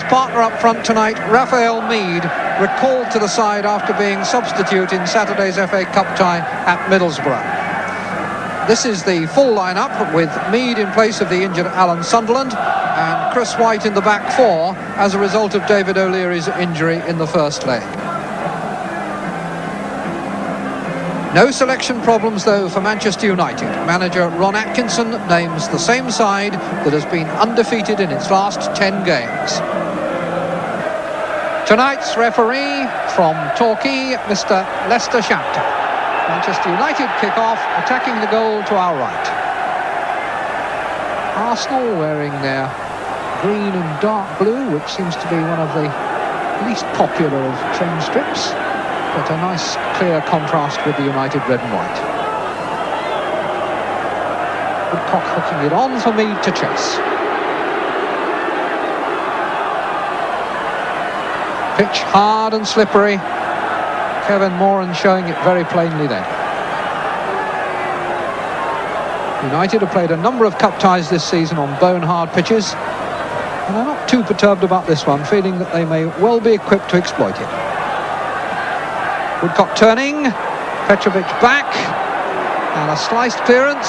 partner up front tonight, Raphael Mead, recalled to the side after being substitute in Saturday's FA Cup tie at Middlesbrough. This is the full lineup, with Mead in place of the injured Alan Sunderland and Chris White in the back four as a result of David O'Leary's injury in the first leg. No selection problems, though, for Manchester United. Manager Ron Atkinson names the same side that has been undefeated in its last 10 games. Tonight's referee from Torquay, Mr. Lester Shankar. Manchester United kick off, attacking the goal to our right. Arsenal wearing their green and dark blue, which seems to be one of the least popular of train strips, but a nice clear contrast with the United red and white. Woodcock hooking it on for Mead to chase. Pitch hard and slippery. Kevin Moran showing it very plainly then. United have played a number of cup ties this season on bone-hard pitches, and are not too perturbed about this one, feeling that they may well be equipped to exploit it. Woodcock turning, Petrovic back, and a sliced clearance.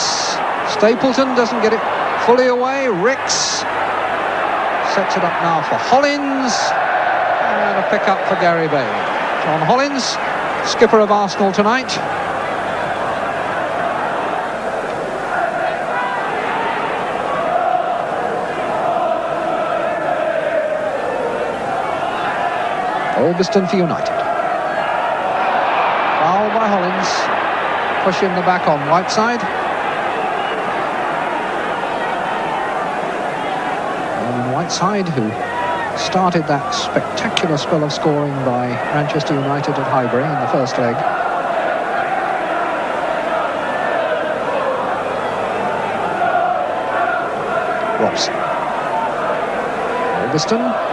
Stapleton doesn't get it fully away. Ricks sets it up now for Hollins, and a pick up for Gary Bailey. John Hollins, skipper of Arsenal tonight. Albiston for United. Foul by Hollins, pushing the back on Whiteside. And Whiteside, who started that spectacular spell of scoring by Manchester United at Highbury in the first leg. Robson. Albiston.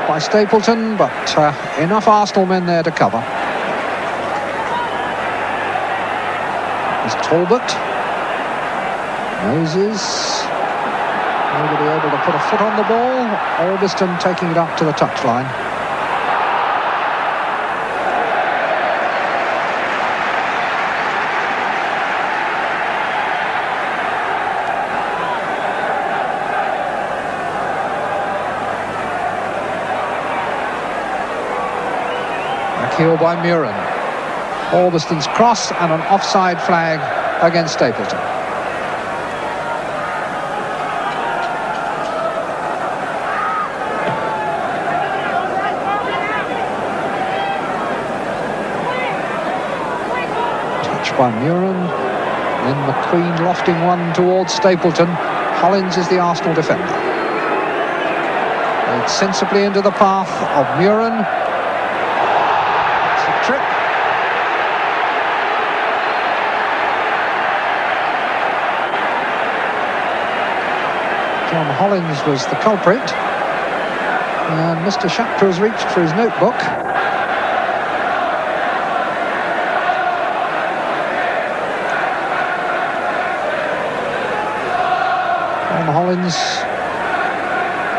By Stapleton, but enough Arsenal men there to cover. There's Talbot. Moses. Nobody able to put a foot on the ball. Albiston taking it up to the touchline. Here by Muren. Albiston's cross and an offside flag against Stapleton. Touch by Muren. Then McQueen lofting one towards Stapleton. Hollins is the Arsenal defender. Played sensibly into the path of Muren. Trip. John Hollins was the culprit, and Mr. Shankar has reached for his notebook. John Hollins,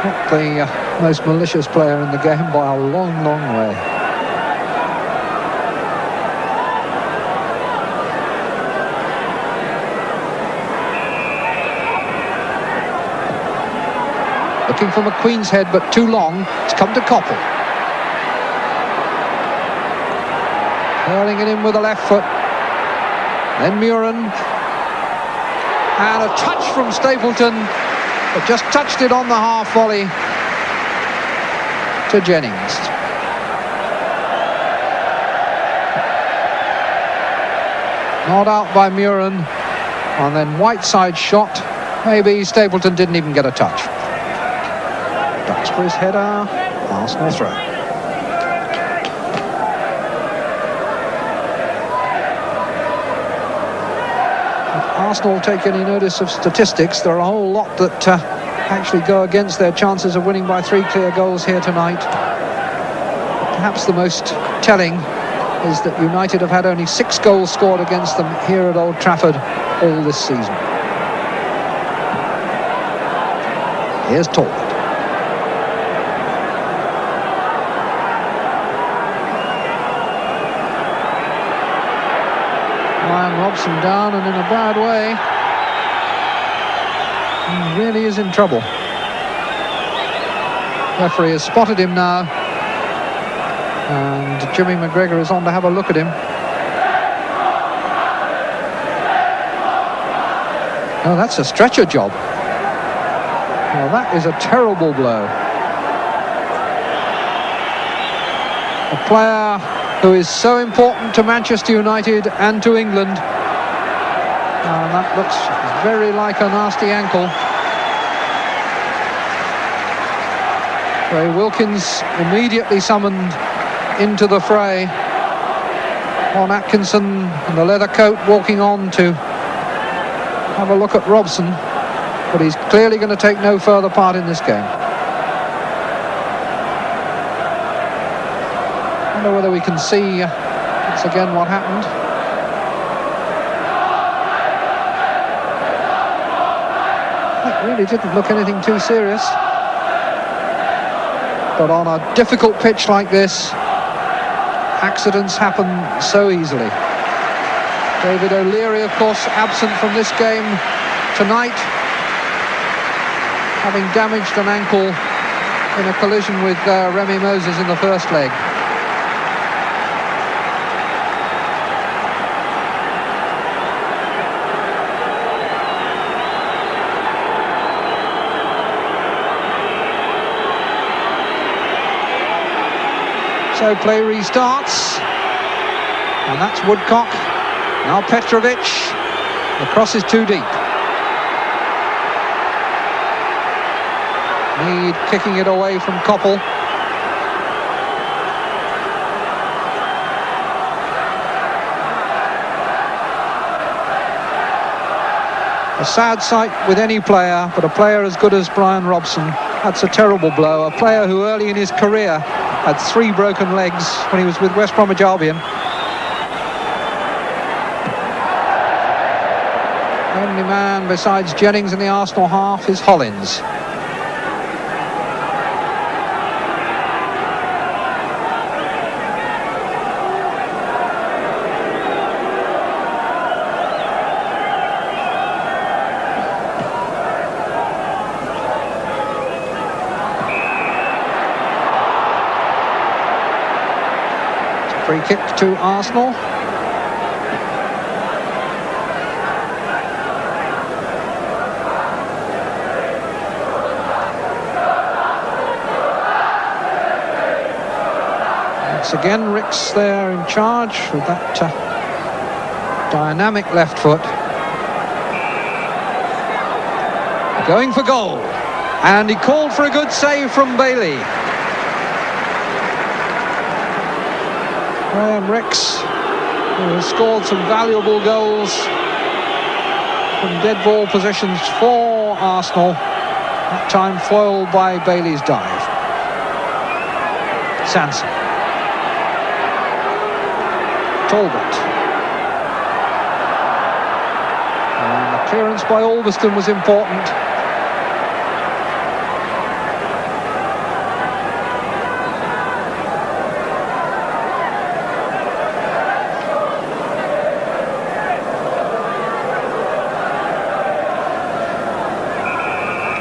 not the most malicious player in the game by a long, long way. Looking for McQueen's head, but too long. It's come to Coppell. Curling it in with the left foot. Then Muren. And a touch from Stapleton, but just touched it on the half volley to Jennings. Not out by Muren. And then Whiteside shot. Maybe Stapleton didn't even get a touch. Ducks for his header. Arsenal throw. If Arsenal take any notice of statistics, there are a whole lot that actually go against their chances of winning by 3 clear goals here tonight. Perhaps the most telling is that United have had only 6 goals scored against them here at Old Trafford all this season. Here's Talbot. Ryan Robson down and in a bad way. He really is in trouble. Referee has spotted him now, and Jimmy McGregor is on to have a look at him. Oh, that's a stretcher job. Well, that is a terrible blow. A player who is so important to Manchester United and to England. And that looks very like a nasty ankle. Ray Wilkins immediately summoned into the fray. Ron Atkinson in the leather coat walking on to have a look at Robson, but he's clearly going to take no further part in this game. I wonder whether we can see once again what happened. That really didn't look anything too serious. But on a difficult pitch like this, accidents happen so easily. David O'Leary, of course, absent from this game tonight, having damaged an ankle in a collision with Remy Moses in the first leg. So play restarts, and that's Woodcock. Now Petrovic. The cross is too deep. Mead kicking it away from Koppel. A sad sight with any player, but a player as good as Brian Robson. That's a terrible blow. A player who early in his career had 3 broken legs when he was with West Bromwich Albion. Only man besides Jennings in the Arsenal half is Hollins. Free kick to Arsenal. Once again, Ricks there in charge with that dynamic left foot. Going for goal. And he called for a good save from Bailey. Graham Ricks, who has scored some valuable goals from dead ball positions for Arsenal, that time foiled by Bailey's dive. Sanson. Talbot. And the clearance by Ulverston was important.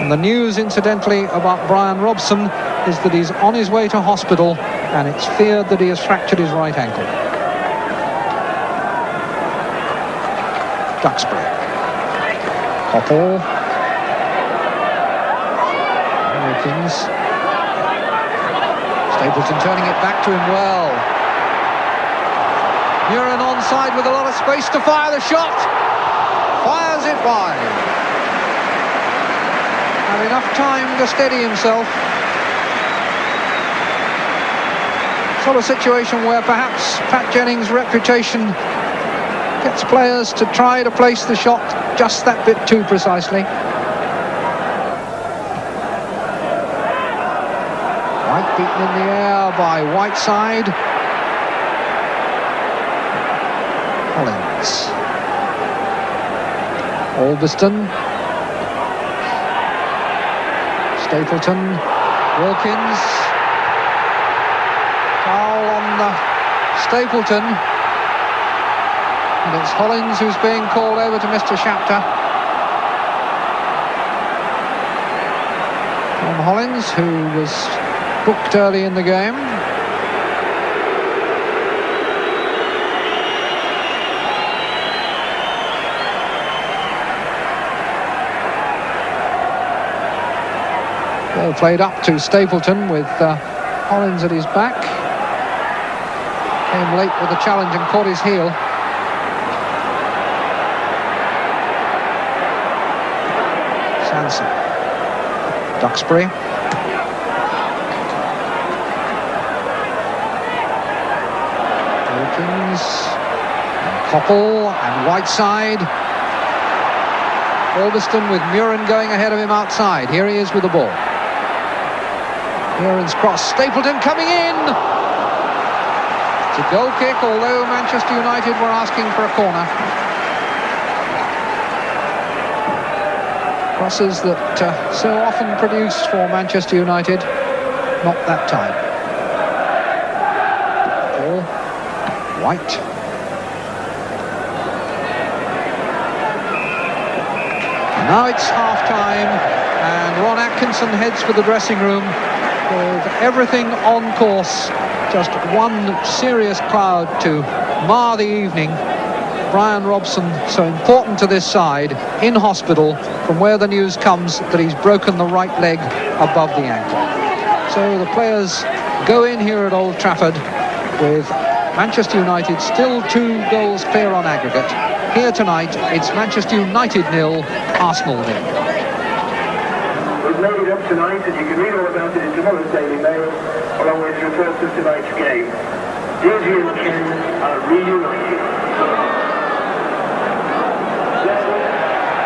And the news, incidentally, about Brian Robson is that he's on his way to hospital and it's feared that he has fractured his right ankle. Duxbury. Koppel. Wilkins. Stapleton turning it back to him well. Murin onside with a lot of space to fire the shot. Fires it wide. Had enough time to steady himself. Sort of situation where perhaps Pat Jennings' reputation gets players to try to place the shot just that bit too precisely. White beaten in the air by Whiteside. Hollins. Albiston. Stapleton. Wilkins. Foul on Stapleton. And it's Hollins who's being called over to Mr. Shapter. John Hollins, who was booked early in the game. Ball played up to Stapleton with Hollins at his back. Came late with the challenge and caught his heel. Sanson. Duxbury. Wilkins. And Coppell and Whiteside. Albiston with Murin going ahead of him outside. Here he is with the ball. Murin's cross. Stapleton coming in. It's a goal kick, although Manchester United were asking for a corner. Crosses that so often produce for Manchester United, not that time. Ball. White. Now it's half-time, and Ron Atkinson heads for the dressing room with everything on course. Just one serious cloud to mar the evening. Brian Robson, so important to this side, in hospital, from where the news comes that he's broken the right leg above the ankle. So the players go in here at Old Trafford with Manchester United still 2 goals clear on aggregate. Here tonight, it's Manchester United 0, Arsenal 0. We've made it up tonight, and you can read all about it in tomorrow's Daily Mail, along with reports of tonight's game. Daisy and Ken are reunited.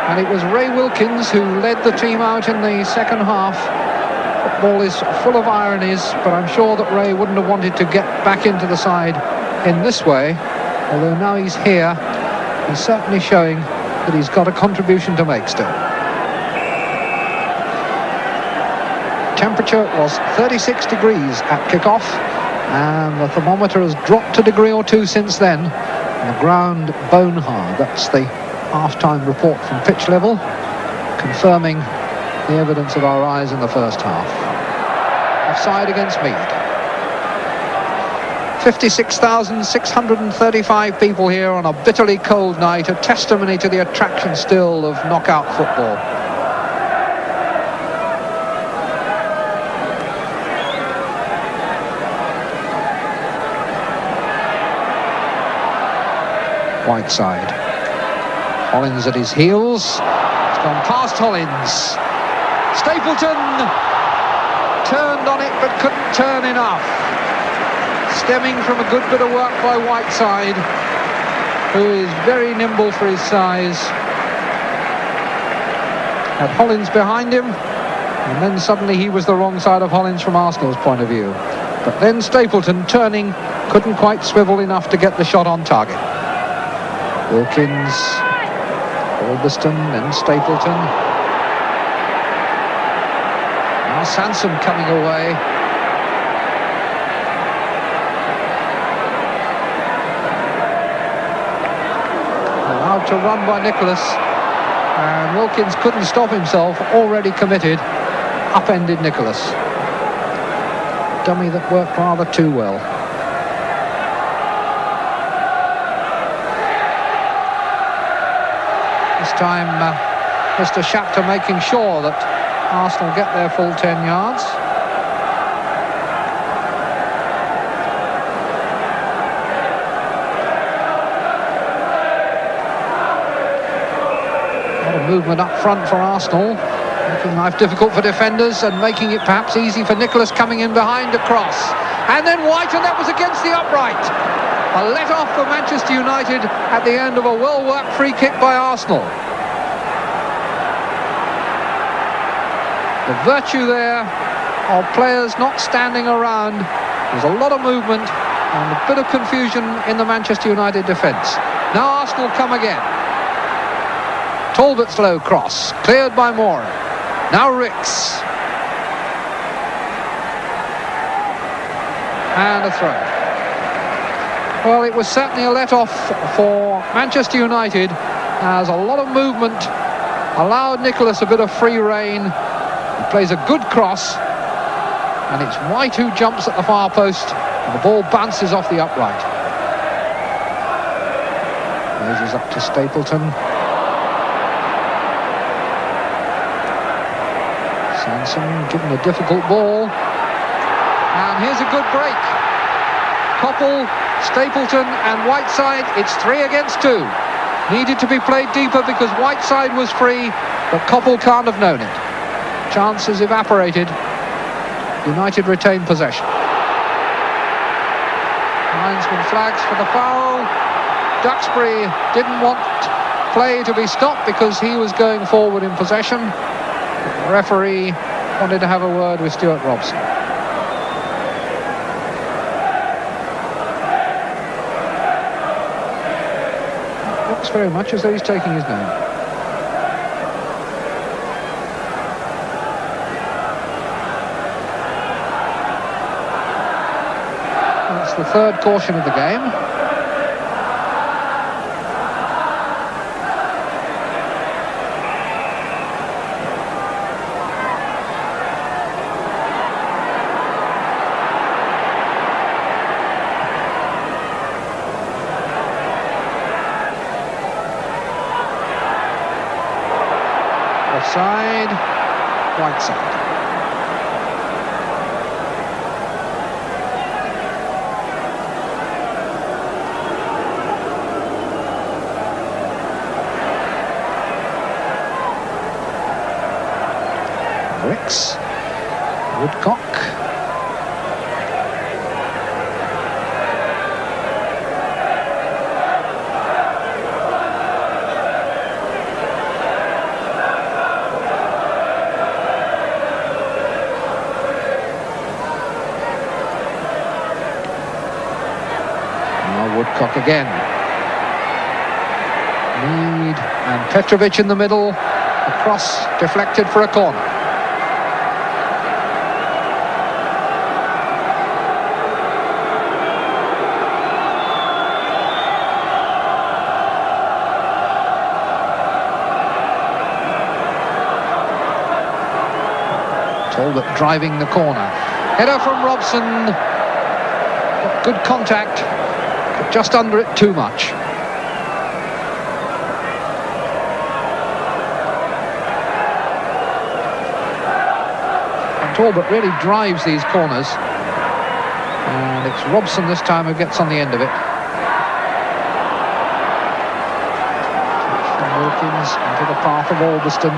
And it was Ray Wilkins who led the team out in the second half. Football is full of ironies, but I'm sure that Ray wouldn't have wanted to get back into the side in this way. Although now he's here, he's certainly showing that he's got a contribution to make still. Temperature was 36 degrees at kick-off, and the thermometer has dropped a degree or two since then. And the ground bone hard. That's the half-time report from pitch level, confirming the evidence of our eyes in the first half. Offside against Mead. 56,635 people here on a bitterly cold night, a testimony to the attraction still of knockout football. Whiteside. Hollins at his heels. It's gone past Hollins. Stapleton turned on it but couldn't turn enough. Stemming from a good bit of work by Whiteside, who is very nimble for his size. Had Hollins behind him, and then suddenly he was the wrong side of Hollins from Arsenal's point of view. But then Stapleton, turning, couldn't quite swivel enough to get the shot on target. Wilkins, Albiston, then Stapleton. Now Sanson coming away. Allowed to run by Nicholas, and Wilkins couldn't stop himself, already committed, upended Nicholas. Dummy that worked rather too well. This time Mr. Shapter making sure that Arsenal get their full 10 yards. A lot of movement up front for Arsenal, making life difficult for defenders and making it perhaps easy for Nicholas coming in behind a cross. And then White, and that was against the upright. A let-off for Manchester United at the end of a well-worked free kick by Arsenal. The virtue there of players not standing around. There's a lot of movement and a bit of confusion in the Manchester United defence. Now Arsenal come again. Talbot's low cross, cleared by Moore. Now Ricks. And a throw. Well, it was certainly a let-off for Manchester United, as a lot of movement allowed Nicholas a bit of free rein. He plays a good cross, and it's White who jumps at the far post, and the ball bounces off the upright. Raises up to Stapleton. Sanson given a difficult ball. And here's a good break. Koppel, Stapleton and Whiteside. It's 3 against 2. Needed to be played deeper because Whiteside was free, but Koppel can't have known it. Chances evaporated. United retain possession. Linesman flags for the foul. Duxbury didn't want play to be stopped because he was going forward in possession. The referee wanted to have a word with Stuart Robson. Looks very much as though he's taking his name. That's the third caution of the game. Offside, Whiteside. Ricks, Woodcock. Woodcock again. Mead and Petrovic in the middle. A cross deflected for a corner. Talbot driving the corner. Header from Robson. Good contact. Just under it too much. And Talbot really drives these corners. And it's Robson this time who gets on the end of it. From Wilkins into the path of Alberston.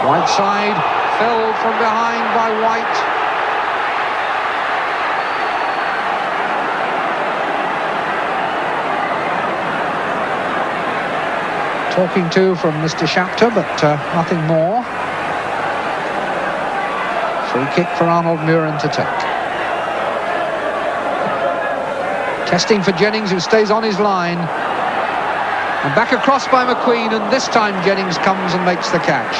Whiteside, felled from behind by White. Talking to from Mr. Shapter, but nothing more. Free kick for Arnold Muren to take. Testing for Jennings, who stays on his line. And back across by McQueen, and this time Jennings comes and makes the catch.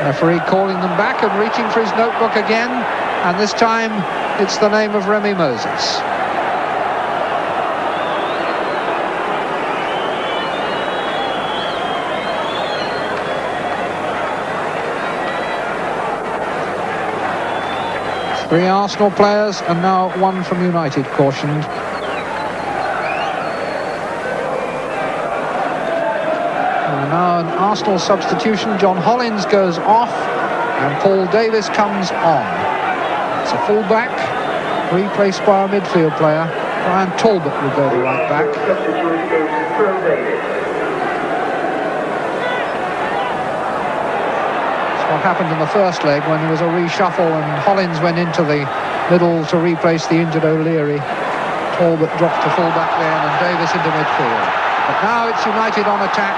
Referee calling them back and reaching for his notebook again, and this time it's the name of Remy Moses. Three Arsenal players and now one from United cautioned. And now an Arsenal substitution. John Hollins goes off and Paul Davis comes on. It's a full-back, replaced by a midfield player. Brian Talbot will go to right back. What happened in the first leg when there was a reshuffle and Hollins went into the middle to replace the injured O'Leary. Talbot dropped to full-back then and Davis into midfield. But now it's United on attack.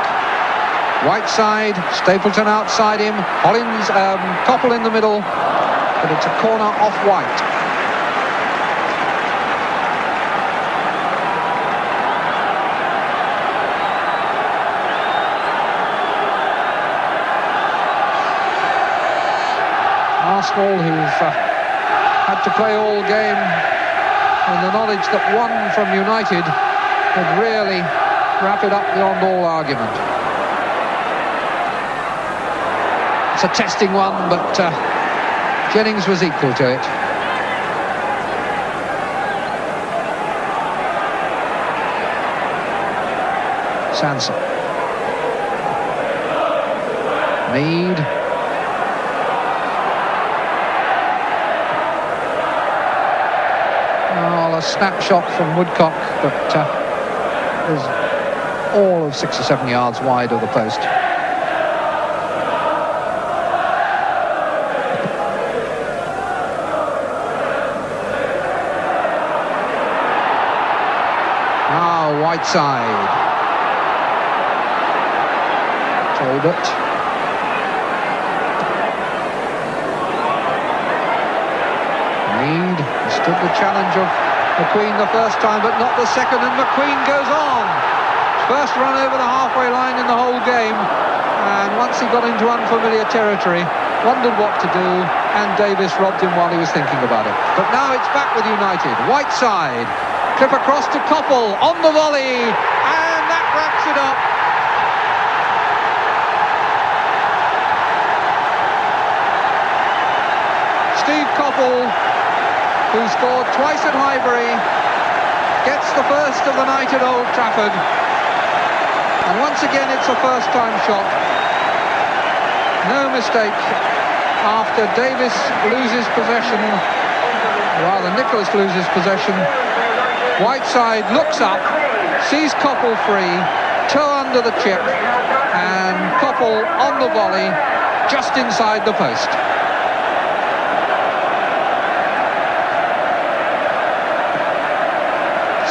Whiteside, Stapleton outside him, Hollins, Koppel in the middle. but it's a corner off White. Arsenal, who've had to play all game in the knowledge that one from United would really wrap it up beyond all argument. It's a testing one, but Jennings was equal to it. Sanson. Mead. Oh, a snapshot from Woodcock, but is all of 6 or 7 yards wide of the post. Whiteside. Talbot. Mead stood the challenge of McQueen the first time, but not the second, and McQueen goes on. First run over the halfway line in the whole game, and once he got into unfamiliar territory, wondered what to do, and Davis robbed him while he was thinking about it. But now it's back with United. Whiteside. Clip across to Koppel on the volley, and that wraps it up. Steve Koppel, who scored twice at Highbury, gets the first of the night at Old Trafford. And once again it's a first-time shot. No mistake. After Davis loses possession, rather Nicholas loses possession, Whiteside looks up, sees Koppel free, toe under the chip, and Koppel on the volley, just inside the post.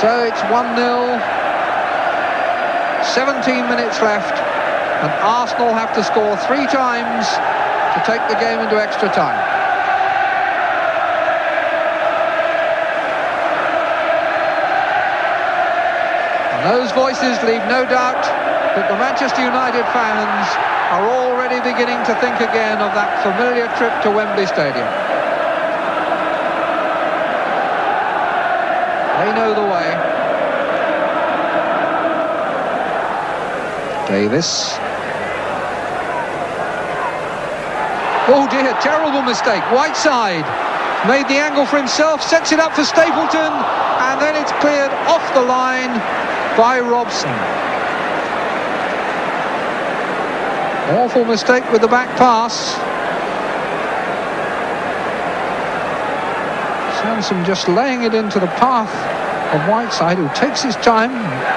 So it's 1-0, 17 minutes left, and Arsenal have to score 3 times to take the game into extra time. Those voices leave no doubt that the Manchester United fans are already beginning to think again of that familiar trip to Wembley Stadium. They know the way. Davis. Oh dear, terrible mistake. Whiteside made the angle for himself, sets it up for Stapleton, and then it's cleared off the line by Robson. Awful mistake with the back pass. Sanson just laying it into the path of Whiteside, who takes his time,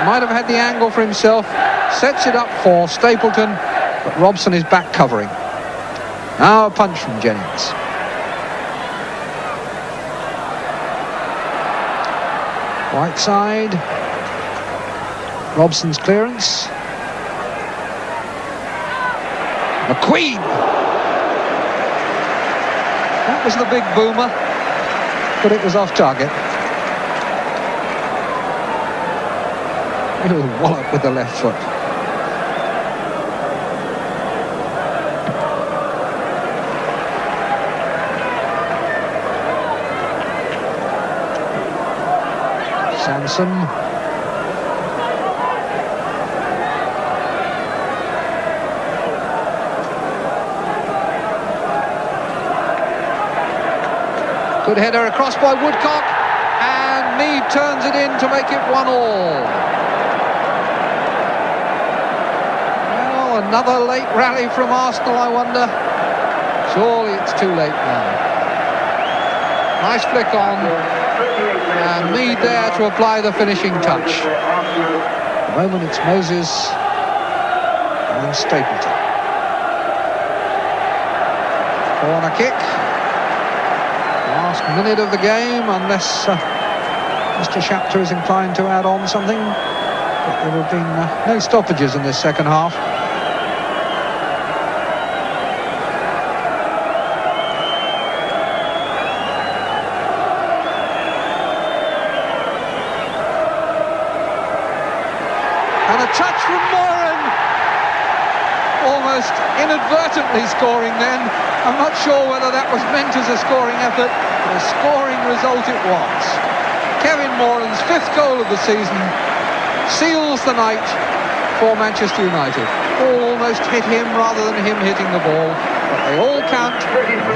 might have had the angle for himself, sets it up for Stapleton, but Robson is back covering. Now a punch from Jennings. Whiteside. Robson's clearance. McQueen! That was the big boomer, but it was off target. Little wallop with the left foot. Sanson. Good header across by Woodcock, and Mead turns it in to make it 1-1. Well, another late rally from Arsenal, I wonder. Surely it's too late now. Nice flick on, and Mead there to apply the finishing touch. At the moment it's Moses and Stapleton. Corner kick. Last minute of the game, unless Mr. Shapter is inclined to add on something. But there have been no stoppages in this second half. a touch from Moran. Almost inadvertently scoring then. I'm not sure whether that was meant as a scoring effort, but a scoring result it was. Kevin Moran's 5th goal of the season seals the night for Manchester United. Ball almost hit him rather than him hitting the ball, but they all count.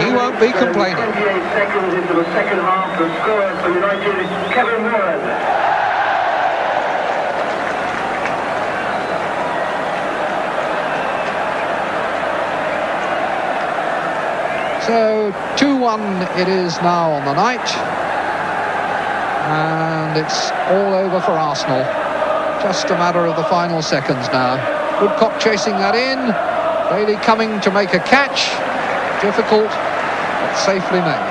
He won't be complaining. 28 seconds into the second half, the scorer for United is Kevin Moran. So 2-1 it is now on the night, and it's all over for Arsenal. Just a matter of the final seconds now. Woodcock chasing that in, Bailey coming to make a catch. Difficult, but safely made.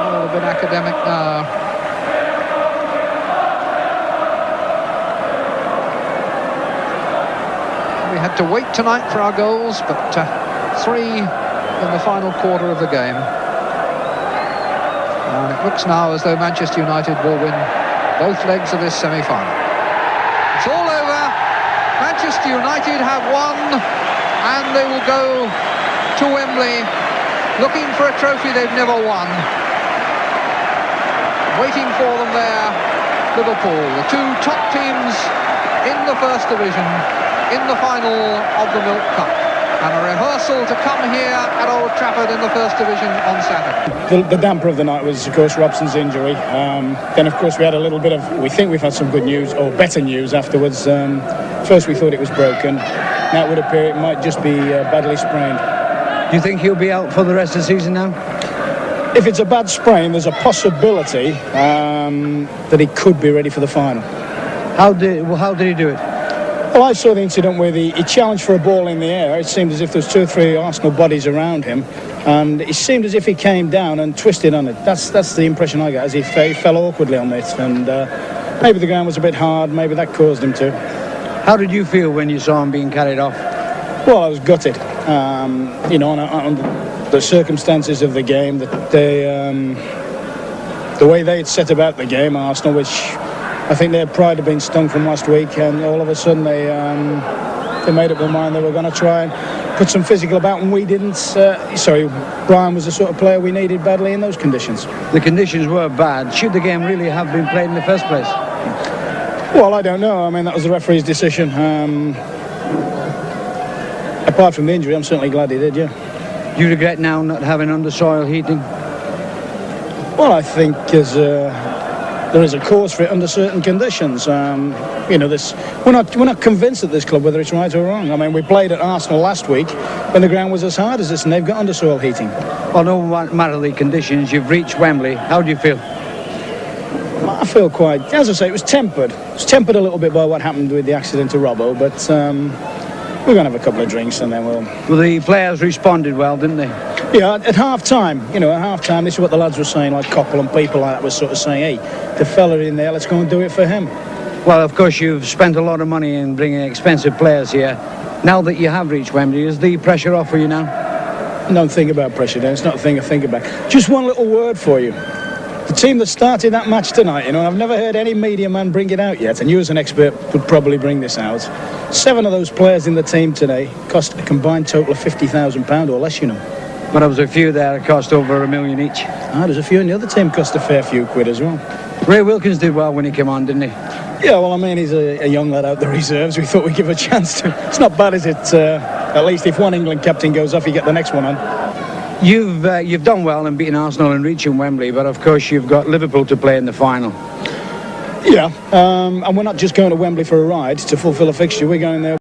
A little bit academic now. We had to wait tonight for our goals, but 3 in the final quarter of the game. And it looks now as though Manchester United will win both legs of this semi-final. It's all over. Manchester United have won, and they will go to Wembley looking for a trophy they've never won. Waiting for them there, Liverpool, the 2 top teams in the First Division, in the final of the Milk Cup, and a rehearsal to come here at Old Trafford in the First Division on Saturday. The damper of the night was, of course, Robson's injury. Then, of course, we had a little bit of, we think we've had some good news, or better news afterwards. First we thought it was broken. Now it would appear it might just be badly sprained. Do you think he'll be out for the rest of the season now? If it's a bad sprain, there's a possibility that he could be ready for the final. How did he do it? Well, I saw the incident where he challenged for a ball in the air. It seemed as if there was 2 or 3 Arsenal bodies around him, and it seemed as if he came down and twisted on it. That's the impression I got, as he fell awkwardly on it, and maybe the ground was a bit hard, maybe that caused him to. How did you feel when you saw him being carried off? Well, I was gutted. You know, on the circumstances of the game, the way they had set about the game, Arsenal, which I think their pride had been stung from last week, and all of a sudden they made up their mind they were going to try and put some physical about, and we didn't. Brian was the sort of player we needed badly in those conditions. The conditions were bad. Should the game really have been played in the first place? Well, I don't know. I mean, that was the referee's decision. Apart from the injury, I'm certainly glad he did, yeah. Do you regret now not having under-soil heating? Well, I think there is a cause for it under certain conditions. You know, we're not convinced at this club whether it's right or wrong. I mean, we played at Arsenal last week when the ground was as hard as this, and they've got under-soil heating. Well, no matter the conditions, you've reached Wembley. How do you feel? I feel quite, as I say, it was tempered. It was tempered a little bit by what happened with the accident to Robbo, but we're going to have a couple of drinks and then we'll... Well, the players responded well, didn't they? Yeah, at half-time, this is what the lads were saying, like Coppell and people like that were sort of saying, hey, the fella in there, let's go and do it for him. Well, of course, you've spent a lot of money in bringing expensive players here. Now that you have reached Wembley, is the pressure off for you now? Don't think about pressure, Dan. It's not a thing I think about. Just one little word for you. The team that started that match tonight, I've never heard any media man bring it out yet, and you as an expert would probably bring this out. 7 of those players in the team today cost a combined total of £50,000 or less, But there was a few there that cost over $1 million each. There's a few in the other team cost a fair few quid as well. Ray Wilkins did well when he came on, didn't he? Yeah, well, I mean, he's a young lad out the reserves. We thought we'd give a chance to. It's not bad, is it? At least if one England captain goes off, you get the next one on. You've done well in beating Arsenal and reaching Wembley, but of course you've got Liverpool to play in the final. Yeah, and we're not just going to Wembley for a ride to fulfil a fixture. We're going there